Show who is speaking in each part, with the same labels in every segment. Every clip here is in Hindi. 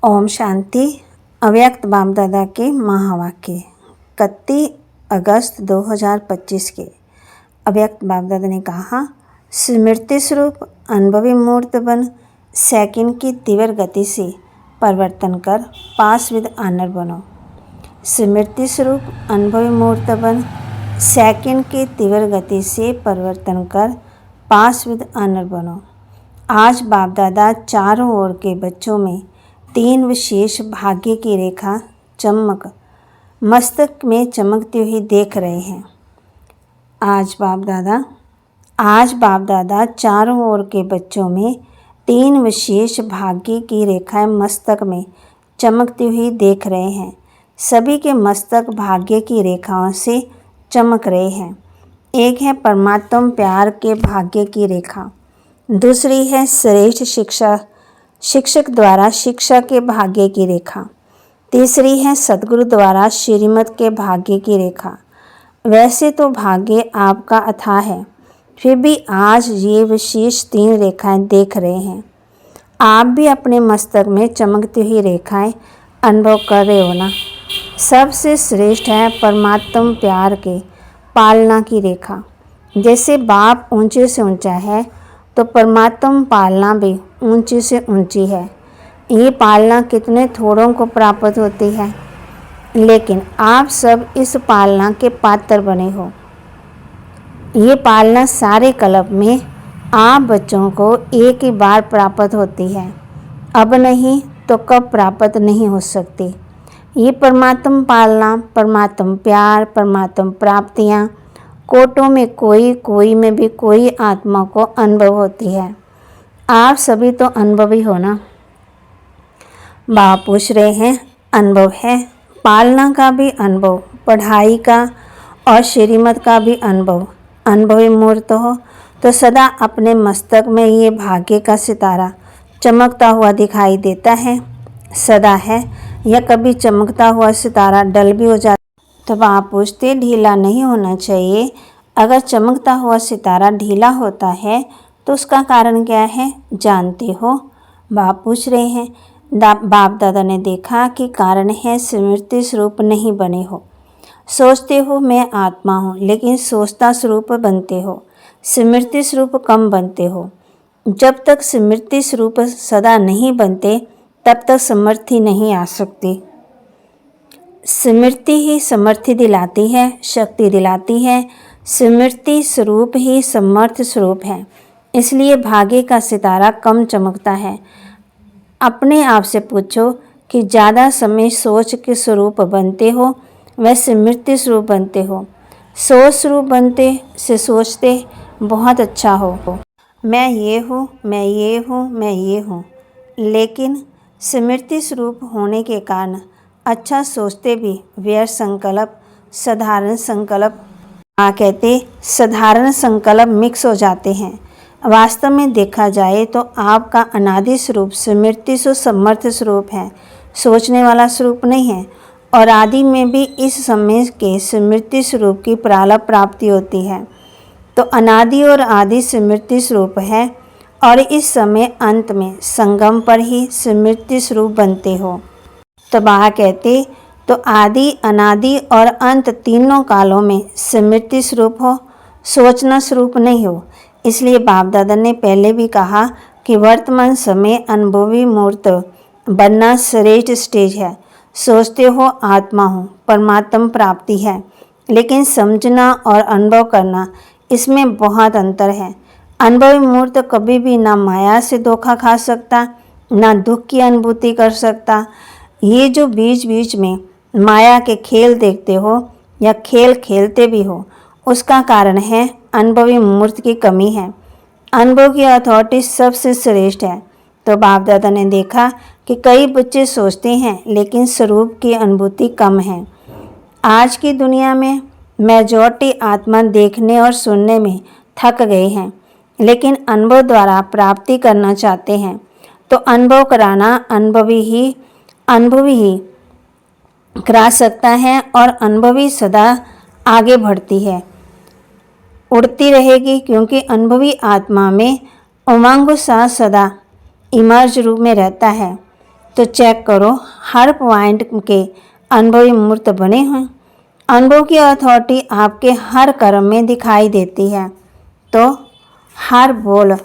Speaker 1: ओम शांति। अव्यक्त बाप दादा के महावाक्य 31 अगस्त 2025 के अव्यक्त बाप दादा ने कहा, स्मृति स्वरूप अनुभवी मूर्त बन सेकंड की तीव्र गति से परिवर्तन कर पास विद ऑनर बनो। स्मृति स्वरूप अनुभवी मूर्त बन सेकंड की तीव्र गति से परिवर्तन कर पास विद ऑनर बनो। आज बाप दादा चारों ओर के बच्चों में 3 विशेष भाग्य की रेखा चमक मस्तक में चमकती हुई देख रहे हैं। आज बाप दादा चारों ओर के बच्चों में 3 विशेष भाग्य की रेखाएं मस्तक में चमकती हुई देख रहे हैं। सभी के मस्तक भाग्य की रेखाओं से चमक रहे हैं। एक है परमात्मा प्यार के भाग्य की रेखा, दूसरी है श्रेष्ठ शिक्षक द्वारा शिक्षा के भाग्य की रेखा, तीसरी है सद्गुरु द्वारा श्रीमत के भाग्य की रेखा। वैसे तो भाग्य आपका अथाह है, फिर भी आज ये विशेष 3 रेखाएं देख रहे हैं। आप भी अपने मस्तक में चमकती हुई रेखाएं अनुभव कर रहे हो ना। सबसे श्रेष्ठ है परमात्मा प्यार के पालना की रेखा। जैसे बाप ऊंचे से ऊंचा है तो परमात्मा पालना भी ऊंची से ऊंची है। ये पालना कितने थोड़ों को प्राप्त होती है, लेकिन आप सब इस पालना के पात्र बने हो। ये पालना सारे कल्प में आप बच्चों को एक ही बार प्राप्त होती है, अब नहीं तो कब प्राप्त नहीं हो सकती। ये परमात्मा पालना, परमात्मा प्यार, परमात्मा प्राप्तियाँ कोटों में कोई में भी कोई आत्मा को अनुभव होती है। आप सभी तो अनुभवी हो ना। बाप पूछ रहे हैं, अनुभव है, पालना का भी अनुभव, पढ़ाई का और श्रीमत का भी अनुभव। अनुभवी मूर्त हो तो सदा अपने मस्तक में ये भाग्य का सितारा चमकता हुआ दिखाई देता है, सदा है, या कभी चमकता हुआ सितारा डल भी हो जाता। तब आप पूछते, ढीला नहीं होना चाहिए। अगर चमकता हुआ सितारा ढीला होता है तो उसका कारण क्या है, जानते हो? बाप पूछ रहे हैं। बाप दादा ने देखा कि कारण है स्मृति स्वरूप नहीं बने हो। सोचते हो मैं आत्मा हूँ, लेकिन सोचता स्वरूप बनते हो, स्मृति स्वरूप कम बनते हो। जब तक स्मृति स्वरूप सदा नहीं बनते तब तक समर्थी नहीं आ सकती। स्मृति ही समर्थी दिलाती है, शक्ति दिलाती है। स्मृति स्वरूप ही समर्थ स्वरूप है, इसलिए भाग्य का सितारा कम चमकता है। अपने आप से पूछो कि ज़्यादा समय सोच के स्वरूप बनते हो वह स्मृति स्वरूप बनते हो। सोच स्वरूप बनते से सोचते बहुत अच्छा हो, मैं ये हूँ, मैं ये हूँ, मैं ये हूँ। लेकिन स्मृति स्वरूप होने के कारण अच्छा सोचते भी व्यर्थ संकल्प, साधारण संकल्प कहते साधारण संकल्प मिक्स हो जाते हैं। वास्तव में देखा जाए तो आपका अनादि स्वरूप स्मृति से समर्थ स्वरूप है, सोचने वाला स्वरूप नहीं है। और आदि में भी इस समय के स्मृति स्वरूप की प्राप्ति होती है। तो अनादि और आदि स्मृति स्वरूप है और इस समय अंत में संगम पर ही स्मृति स्वरूप बनते हो। तो बाबा कहते, तो आदि, अनादि और अंत तीनों कालों में स्मृति स्वरूप हो, सोचना स्वरूप नहीं हो। इसलिए बाप दादा ने पहले भी कहा कि वर्तमान समय अनुभवी मूर्त बनना श्रेष्ठ स्टेज है। सोचते हो आत्मा हूँ, परमात्मा प्राप्ति है, लेकिन समझना और अनुभव करना इसमें बहुत अंतर है। अनुभवी मूर्त कभी भी ना माया से धोखा खा सकता, ना दुख की अनुभूति कर सकता। ये जो बीच बीच में माया के खेल देखते हो या खेल खेलते भी हो, उसका कारण है अनुभवी मूर्त की कमी है। अनुभव की अथॉरिटी सबसे श्रेष्ठ है। तो बाप दादा ने देखा कि कई बच्चे सोचते हैं लेकिन स्वरूप की अनुभूति कम है। आज की दुनिया में मेजॉरिटी आत्मा देखने और सुनने में थक गए हैं, लेकिन अनुभव द्वारा प्राप्ति करना चाहते हैं। तो अनुभव कराना अनुभवी ही करा सकता है और अनुभवी सदा आगे बढ़ती है, उड़ती रहेगी, क्योंकि अनुभवी आत्मा में उमंग सा सदा इमर्ज रूप में रहता है। तो चेक करो हर पॉइंट के अनुभवी मूर्त बने हैं। अनुभव की अथॉरिटी आपके हर कर्म में दिखाई देती है। तो हर बोल,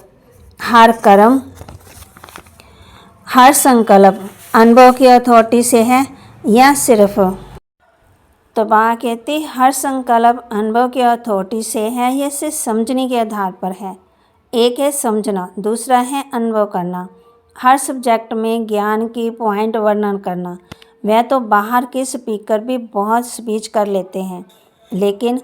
Speaker 1: हर कर्म, हर संकल्प अनुभव की अथॉरिटी से है या सिर्फ? तो बाबा कहती हर संकल्प अनुभव की अथॉरिटी से है या सिर्फ समझने के आधार पर है। एक है समझना, दूसरा है अनुभव करना। हर सब्जेक्ट में ज्ञान की पॉइंट वर्णन करना। वह तो बाहर के स्पीकर भी बहुत स्पीच कर लेते हैं, लेकिन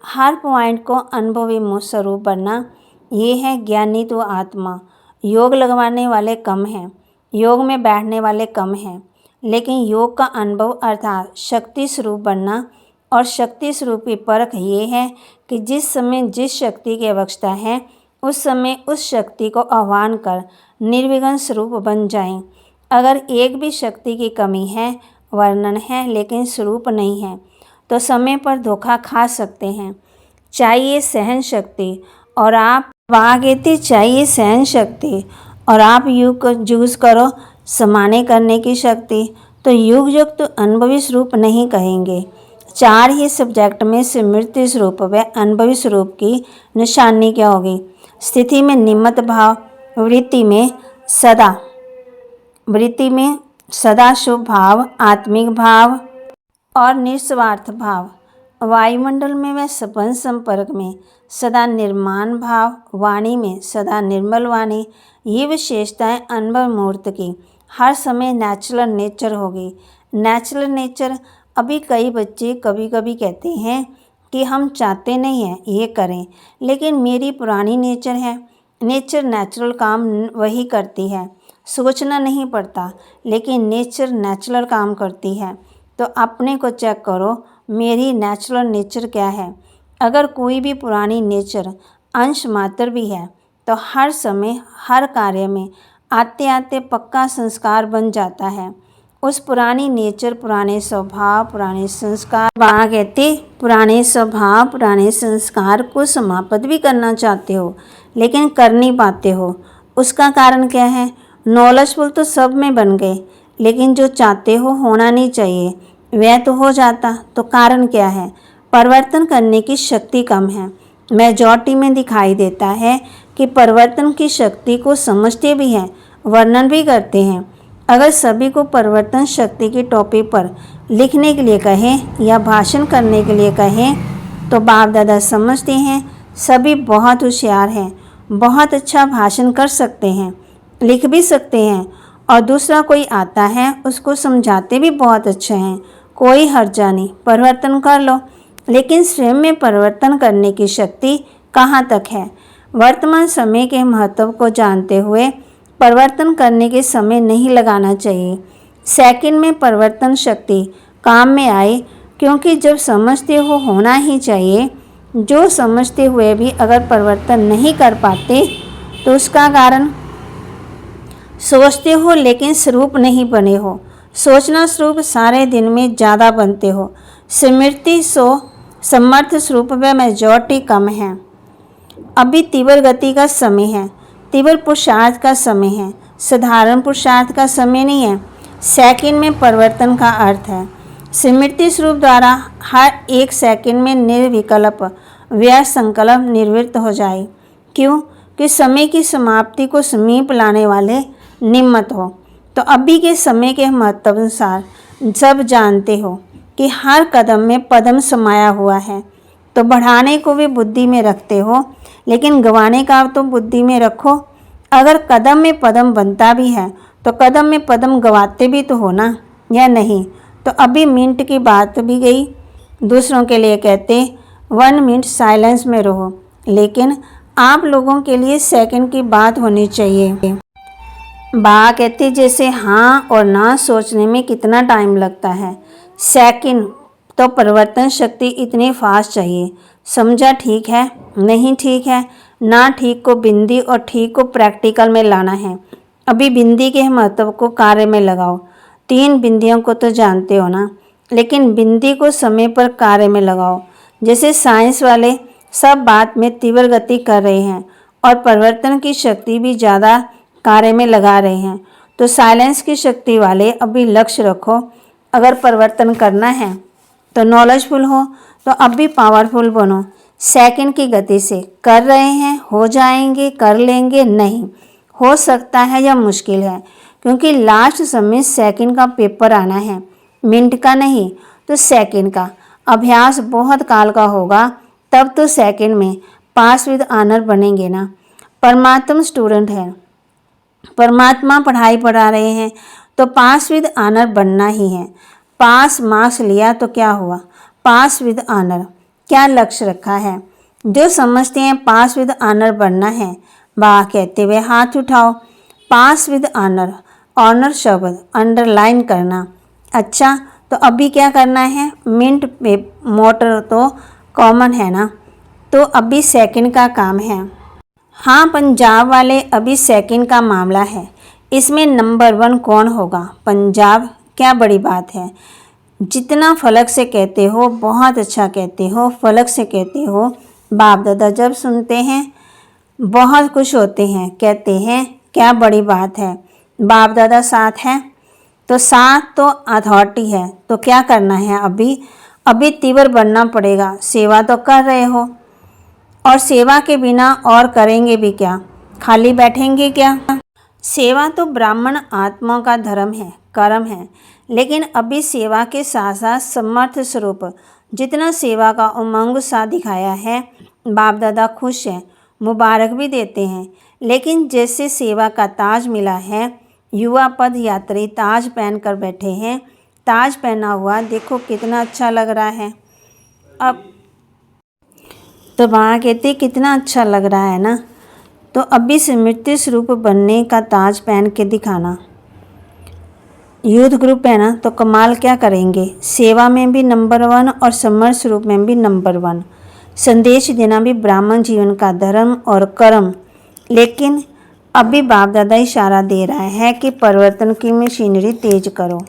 Speaker 1: हर पॉइंट को अनुभवी स्वरूप बनना, ये है ज्ञानी तो आत्मा। योग लगवाने वाले कम हैं, योग में बैठने वाले कम हैं, लेकिन योग का अनुभव अर्थात शक्ति स्वरूप बनना और शक्ति स्वरूप की परख ये है कि जिस समय जिस शक्ति की आवश्यकता है उस समय उस शक्ति को आह्वान कर निर्विघ्न स्वरूप बन जाएं। अगर एक भी शक्ति की कमी है, वर्णन है लेकिन स्वरूप नहीं है, तो समय पर धोखा खा सकते हैं। चाहिए सहन शक्ति और आप वागेती चाहिए सहन शक्ति और आप युग को यूज़ करो समाने करने की शक्ति, तो युग युग तो अनुभवी स्वरूप नहीं कहेंगे। चार ही सब्जेक्ट में स्मृति स्वरूप व अनुभवी स्वरूप की निशानी क्या होगी? स्थिति में निमित्त भाव, वृत्ति में सदा शुभ भाव, आत्मिक भाव और निस्वार्थ भाव। वायुमंडल में व सपन संपर्क में सदा निर्माण भाव, वाणी में सदा निर्मल वाणी। ये विशेषताएं अनुभव मूर्त की हर समय नेचुरल नेचर होगी। नेचुरल नेचर अभी कई बच्चे कभी कभी कहते हैं कि हम चाहते नहीं हैं ये करें, लेकिन मेरी पुरानी नेचर है। नेचर नेचुरल काम वही करती है, सोचना नहीं पड़ता, लेकिन नेचर नेचुरल काम करती है। तो अपने को चेक करो, मेरी नेचुरल नेचर क्या है। अगर कोई भी पुरानी नेचर अंश मात्र भी है तो हर समय हर कार्य में आते आते पक्का संस्कार बन जाता है। उस पुरानी नेचर, पुराने स्वभाव, पुराने संस्कार, वहाँ कहते पुराने स्वभाव, पुराने संस्कार को समाप्त भी करना चाहते हो लेकिन कर नहीं पाते हो। उसका कारण क्या है? नॉलेजफुल तो सब में बन गए, लेकिन जो चाहते हो होना नहीं चाहिए वह तो हो जाता। तो कारण क्या है? परिवर्तन करने की शक्ति कम है। मेजॉरिटी में दिखाई देता है कि परिवर्तन की शक्ति को समझते भी हैं, वर्णन भी करते हैं। अगर सभी को परिवर्तन शक्ति की टॉपिक पर लिखने के लिए कहें या भाषण करने के लिए कहें तो बाप दादा समझते हैं सभी बहुत होशियार हैं, बहुत अच्छा भाषण कर सकते हैं, लिख भी सकते हैं, और दूसरा कोई आता है उसको समझाते भी बहुत अच्छे हैं। कोई हर्जा नहीं, परिवर्तन कर लो। लेकिन स्वयं में परिवर्तन करने की शक्ति कहाँ तक है? वर्तमान समय के महत्व को जानते हुए परिवर्तन करने के समय नहीं लगाना चाहिए। सेकंड में परिवर्तन शक्ति काम में आए, क्योंकि जब समझते हो होना ही चाहिए। जो समझते हुए भी अगर परिवर्तन नहीं कर पाते तो उसका कारण सोचते हो लेकिन स्वरूप नहीं बने हो। सोचना स्वरूप सारे दिन में ज़्यादा बनते हो, स्मृति समर्थ स्वरूप में मेजॉरिटी कम है। अभी तीव्र गति का समय है, तीव्र पुरुषार्थ का समय है, साधारण पुरुषार्थ का समय नहीं है। सेकंड में परिवर्तन का अर्थ है स्मृति स्वरूप द्वारा हर एक सेकंड में निर्विकल्प व्यय संकल्प निवृत्त हो जाए। क्यों? कि समय की समाप्ति को समीप लाने वाले निमित्त हो। तो अभी के समय के महत्व अनुसार सब जानते हो कि हर कदम में पदम समाया हुआ है, तो बढ़ाने को भी बुद्धि में रखते हो, लेकिन गंवाने का तो बुद्धि में रखो। अगर कदम में पदम बनता भी है तो कदम में पदम गवाते भी तो हो ना, या नहीं? तो अभी मिनट की बात भी गई। दूसरों के लिए कहते 1 मिनट साइलेंस में रहो, लेकिन आप लोगों के लिए सेकंड की बात होनी चाहिए। बा कहते जैसे हाँ और ना सोचने में कितना टाइम लगता है, सेकंड तो परिवर्तन शक्ति इतनी फास्ट चाहिए। समझा ठीक है, नहीं ठीक है, ना ठीक को बिंदी और ठीक को प्रैक्टिकल में लाना है। अभी बिंदी के महत्व को कार्य में लगाओ। 3 बिंदियों को तो जानते हो ना, लेकिन बिंदी को समय पर कार्य में लगाओ। जैसे साइंस वाले सब बात में तीव्र गति कर रहे हैं और परिवर्तन की शक्ति भी ज़्यादा कार्य में लगा रहे हैं, तो साइलेंस की शक्ति वाले अभी लक्ष्य रखो। अगर परिवर्तन करना है तो नॉलेजफुल हो, तो अब भी पावरफुल बनो। सेकंड की गति से कर रहे हैं, हो जाएंगे, कर लेंगे, नहीं हो सकता है या मुश्किल है, क्योंकि लास्ट समय सेकंड का पेपर आना है, मिनट का नहीं तो सेकंड का। अभ्यास बहुत काल का होगा, तब तो सेकंड में पास विद ऑनर बनेंगे ना। परमात्मा स्टूडेंट है, परमात्मा पढ़ाई पढ़ा रहे हैं, तो पास विद ऑनर बनना ही है। पास मार्क्स लिया तो क्या हुआ, पास विद ऑनर। क्या लक्ष्य रखा है? जो समझते हैं पास विद ऑनर बनना है, वाह कहते हुए हाथ उठाओ। पास विद ऑनर, ऑनर शब्द अंडरलाइन करना। अच्छा, तो अभी क्या करना है? मिंट पे मोटर तो कॉमन है ना, तो अभी सेकंड का काम है। हाँ, पंजाब वाले अभी सेकंड का मामला है। इसमें नंबर 1 कौन होगा? पंजाब। क्या बड़ी बात है। जितना फलक से कहते हो बहुत अच्छा कहते हो, फलक से कहते हो। बाप दादा जब सुनते हैं बहुत खुश होते हैं, कहते हैं क्या बड़ी बात है, बाप दादा साथ हैं। तो साथ तो अथॉरिटी है, तो क्या करना है? अभी तीव्र बनना पड़ेगा। सेवा तो कर रहे हो, और सेवा के बिना और करेंगे भी क्या? खाली बैठेंगे क्या? सेवा तो ब्राह्मण आत्मा का धर्म है, कर्म है। लेकिन अभी सेवा के साथ साथ समर्थ स्वरूप जितना सेवा का उमंग सा दिखाया है, बाप दादा खुश हैं, मुबारक भी देते हैं। लेकिन जैसे सेवा का ताज मिला है, युवा पद यात्री ताज पहन कर बैठे हैं। ताज पहना हुआ देखो कितना अच्छा लग रहा है। अब तो वहाँ कहते कितना अच्छा लग रहा है ना। तो अभी स्मृति स्वरूप बनने का ताज पहन के दिखाना। यूथ ग्रुप है ना, तो कमाल क्या करेंगे। सेवा में भी नंबर 1 और समर्थ स्वरूप में भी नंबर 1। संदेश देना भी ब्राह्मण जीवन का धर्म और कर्म। लेकिन अभी बाप दादा इशारा दे रहा है कि परिवर्तन की मशीनरी तेज करो,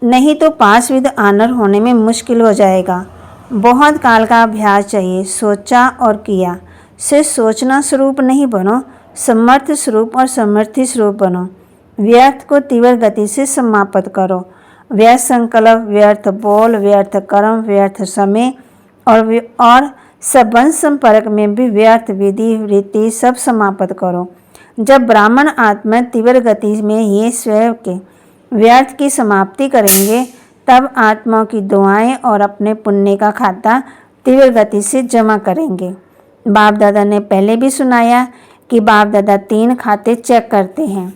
Speaker 1: नहीं तो पास विद ऑनर होने में मुश्किल हो जाएगा। बहुत काल का अभ्यास चाहिए। सोचा और किया। सिर्फ सोचना स्वरूप नहीं बनो, समर्थ स्वरूप और समर्थी स्वरूप बनो। व्यर्थ को तीव्र गति से समाप्त करो। व्यर्थ संकल्प, व्यर्थ बोल, व्यर्थ कर्म, व्यर्थ समय और संबंध संपर्क में भी व्यर्थ विधि वृत्ति सब समाप्त करो। जब ब्राह्मण आत्मा तीव्र गति में ये स्वयं के व्यर्थ की समाप्ति करेंगे, तब आत्मा की दुआएं और अपने पुण्य का खाता तीव्र गति से जमा करेंगे। बाप दादा ने पहले भी सुनाया कि बाप दादा 3 खाते चेक करते हैं।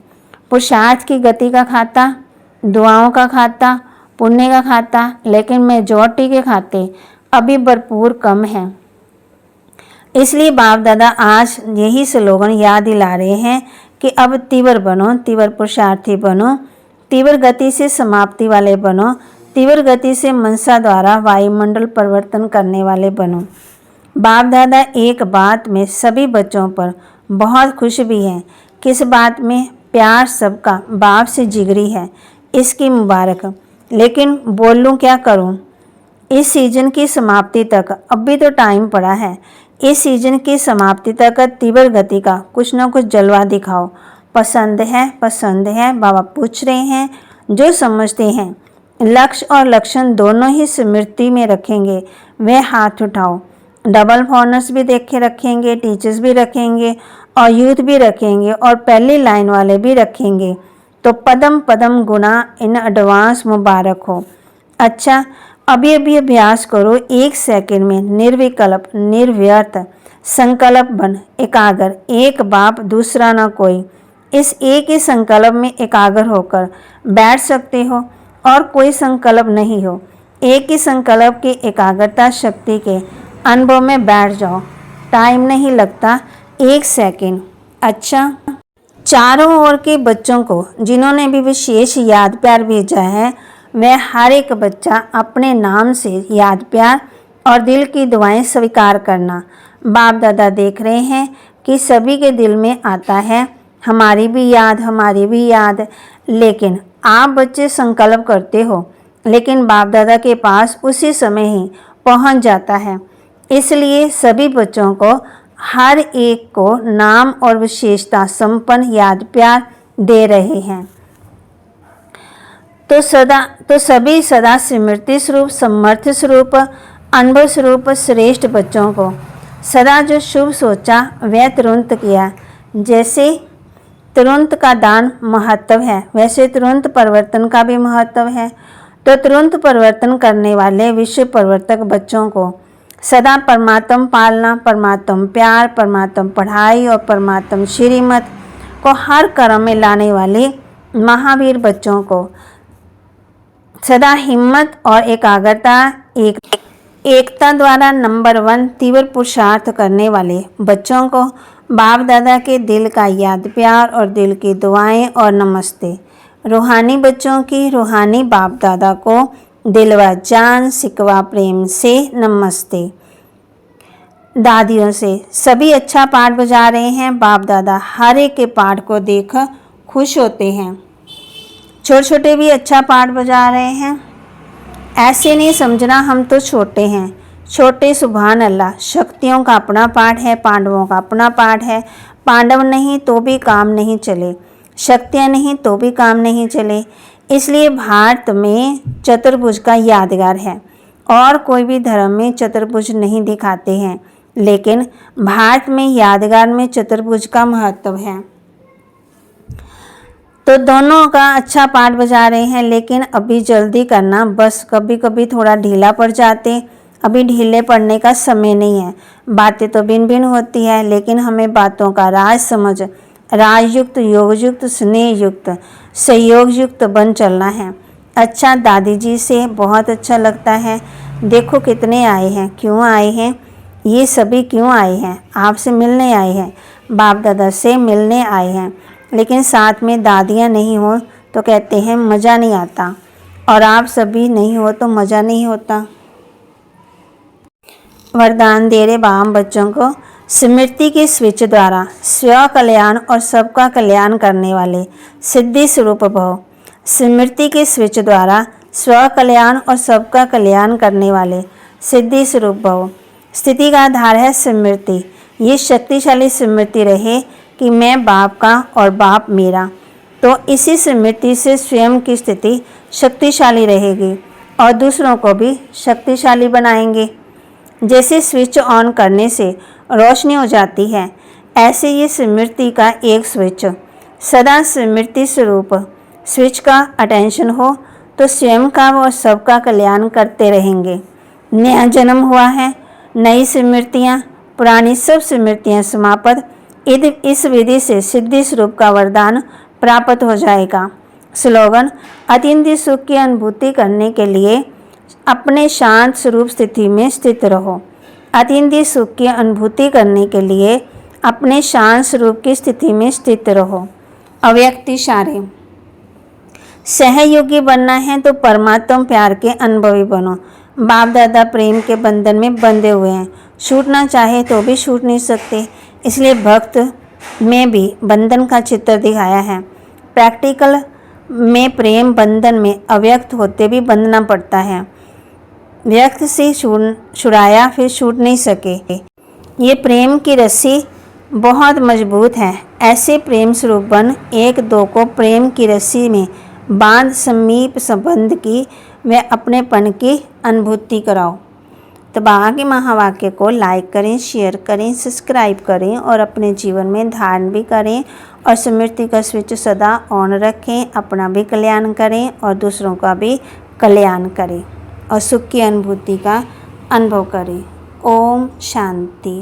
Speaker 1: पुरुषार्थ की गति का खाता, दुआओं का खाता, पुण्य का खाता। लेकिन मेजॉरिटी के खाते अभी भरपूर कम हैं। इसलिए बाप दादा आज यही स्लोगन याद दिला रहे हैं कि अब तीव्र बनो, तीव्र पुरुषार्थी बनो, तीव्र गति से समाप्ति वाले बनो, तीव्र गति से मनसा द्वारा वायुमंडल परिवर्तन करने वाले बनो। बाप दादा एक बात में सभी बच्चों पर बहुत खुश भी हैं। किस बात में? प्यार सबका बाप से जिगरी है, इसकी मुबारक। लेकिन बोलूं क्या करूं? इस सीजन की समाप्ति तक अभी तो टाइम पड़ा है। इस सीजन की समाप्ति तक तीव्र गति का कुछ न कुछ जलवा दिखाओ। पसंद है, पसंद है। बाबा पूछ रहे हैं, जो समझते हैं लक्ष्य और लक्षण दोनों ही स्मृति में रखेंगे वे हाथ उठाओ। डबल फॉर्नर्स भी देखे रखेंगे, टीचर्स भी रखेंगे और यूथ भी रखेंगे और पहली लाइन वाले भी रखेंगे। तो पदम पदम गुना इन एडवांस मुबारक हो। अच्छा, अभी अभ्यास करो। 1 सेकंड में निर्विकल्प, निर्व्यर्थ संकल्प बन एकाग्र। एक बाप दूसरा ना कोई। इस एक ही संकल्प में एकाग्र होकर बैठ सकते हो और कोई संकल्प नहीं हो। एक ही संकल्प की एकाग्रता शक्ति के अनुभव में बैठ जाओ। टाइम नहीं लगता, 1 सेकंड। अच्छा, चारों ओर के बच्चों को जिन्होंने भी विशेष याद प्यार भेजा है, वह हर एक बच्चा अपने नाम से याद प्यार और दिल की दुआएं स्वीकार करना। बाप दादा देख रहे हैं कि सभी के दिल में आता है हमारी भी याद, हमारी भी याद। लेकिन आप बच्चे संकल्प करते हो, लेकिन बाप दादा के पास उसी समय ही पहुंच जाता है। इसलिए सभी बच्चों को हर एक को नाम और विशेषता संपन्न याद प्यार दे रहे हैं। तो सभी सदा स्मृति स्वरूप, समर्थ स्वरूप, अनुभव स्वरूप श्रेष्ठ बच्चों को सदा जो शुभ सोचा वह तुरंत किया। जैसे तुरंत का दान महत्व है, वैसे तुरंत परिवर्तन का भी महत्व है। तो तुरंत परिवर्तन करने वाले विश्व परिवर्तक बच्चों को सदा परमात्म पालना, परमात्म प्यार, परमात्म पढ़ाई और परमात्म श्रीमत को हर कर्म में लाने वाले महावीर बच्चों को सदा हिम्मत और एकाग्रता, एकता द्वारा नंबर 1 तीव्र पुरुषार्थ करने वाले बच्चों को बाप दादा के दिल का याद प्यार और दिल की दुआएं और नमस्ते। रूहानी बच्चों की रूहानी बाप दादा को दिल व जान सिकवा प्रेम से नमस्ते। दादियों से सभी अच्छा पाठ बजा रहे हैं। बाप दादा हर एक के पाठ को देख खुश होते हैं। छोटे छोटे भी अच्छा पाठ बजा रहे हैं। ऐसे नहीं समझना हम तो छोटे हैं। छोटे सुभान अल्लाह। शक्तियों का अपना पाठ है, पांडवों का अपना पाठ है। पांडव नहीं तो भी काम नहीं चले, शक्तियाँ नहीं तो भी काम नहीं चले। इसलिए भारत में चतुर्भुज का यादगार है। और कोई भी धर्म में चतुर्भुज नहीं दिखाते हैं, लेकिन भारत में यादगार में चतुर्भुज का महत्व है। तो दोनों का अच्छा पाठ बजा रहे हैं, लेकिन अभी जल्दी करना, बस कभी कभी थोड़ा ढीला पड़ जाते। अभी ढीले पड़ने का समय नहीं है। बातें तो भिन्न भिन्न होती है, लेकिन हमें बातों का राज समझ, राजयुक्त, योगयुक्त, स्नेहयुक्त, सहयोगयुक्त बन चलना है। अच्छा, दादी जी से बहुत अच्छा लगता है। देखो कितने आए हैं, क्यों आए हैं, ये सभी क्यों आए हैं? आपसे मिलने आए हैं, बाप दादा से मिलने आए हैं। लेकिन साथ में दादियाँ नहीं हो तो कहते हैं मज़ा नहीं आता, और आप सभी नहीं हो तो मज़ा नहीं होता। वरदान दे रहे बाम बच्चों को स्मृति के स्विच द्वारा स्व कल्याण और सबका कल्याण करने वाले सिद्धि स्वरूप भव। स्मृति के स्विच द्वारा स्व कल्याण और सबका कल्याण करने वाले सिद्धि स्वरूप भव। स्थिति का आधार है स्मृति। ये शक्तिशाली स्मृति रहे कि मैं बाप का और बाप मेरा, तो इसी स्मृति से स्वयं की स्थिति शक्तिशाली रहेगी और दूसरों को भी शक्तिशाली बनाएंगे। जैसे स्विच ऑन करने से रोशनी हो जाती है, ऐसे ये स्मृति का एक स्विच सदा स्मृति स्वरूप स्विच का अटेंशन हो तो स्वयं का और सबका कल्याण करते रहेंगे। नया जन्म हुआ है, नई स्मृतियाँ, पुरानी सब स्मृतियाँ समाप्त। इस विधि से सिद्धि स्वरूप का वरदान प्राप्त हो जाएगा। स्लोगन: अतीन्द्रिय सुख की अनुभूति करने के लिए अपने शांत स्वरूप स्थिति में स्थित रहो। अतीन्द्रिय सुख की अनुभूति करने के लिए अपने शांत स्वरूप की स्थिति में स्थित रहो। अव्यक्त इशारे: सहयोगी बनना है तो परमात्मा प्यार के अनुभवी बनो। बाप दादा प्रेम के बंधन में बंधे हुए हैं, छूटना चाहे तो भी छूट नहीं सकते। इसलिए भक्त में भी बंधन का चित्र दिखाया है। प्रैक्टिकल में प्रेम बंधन में अव्यक्त होते भी बंधना पड़ता है। व्यक्त से छुड़ाया फिर छूट नहीं सके। ये प्रेम की रस्सी बहुत मजबूत है। ऐसे प्रेम स्वरूप बन एक दो को प्रेम की रस्सी में बांध समीप संबंध की व अपनेपन की अनुभूति कराओ। तो बाबा के महावाक्य को लाइक करें, शेयर करें, सब्सक्राइब करें और अपने जीवन में धारण भी करें और स्मृति का स्विच सदा ऑन रखें। अपना भी कल्याण करें और दूसरों का भी कल्याण करें और सुख की अनुभूति का अनुभव करें। ओम शांति।